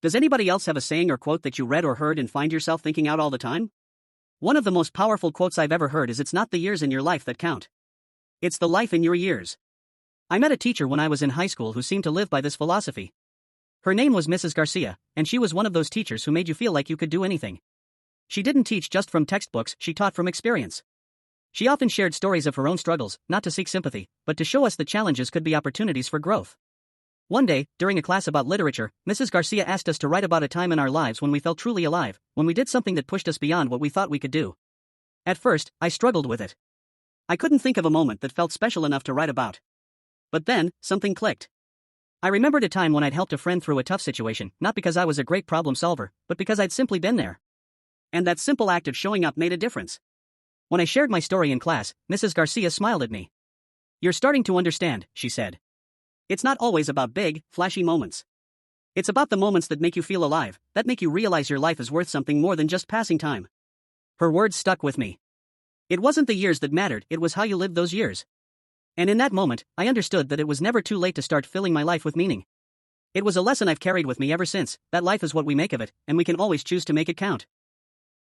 Does anybody else have a saying or quote that you read or heard and find yourself thinking out all the time? One of the most powerful quotes I've ever heard is, "It's not the years in your life that count. It's the life in your years." I met a teacher when I was in high school who seemed to live by this philosophy. Her name was Mrs. Garcia, and she was one of those teachers who made you feel like you could do anything. She didn't teach just from textbooks, she taught from experience. She often shared stories of her own struggles, not to seek sympathy, but to show us that challenges could be opportunities for growth. One day, during a class about literature, Mrs. Garcia asked us to write about a time in our lives when we felt truly alive, when we did something that pushed us beyond what we thought we could do. At first, I struggled with it. I couldn't think of a moment that felt special enough to write about. But then, something clicked. I remembered a time when I'd helped a friend through a tough situation, not because I was a great problem solver, but because I'd simply been there. And that simple act of showing up made a difference. When I shared my story in class, Mrs. Garcia smiled at me. "You're starting to understand," she said. "It's not always about big, flashy moments. It's about the moments that make you feel alive, that make you realize your life is worth something more than just passing time." Her words stuck with me. It wasn't the years that mattered, it was how you lived those years. And in that moment, I understood that it was never too late to start filling my life with meaning. It was a lesson I've carried with me ever since, that life is what we make of it, and we can always choose to make it count.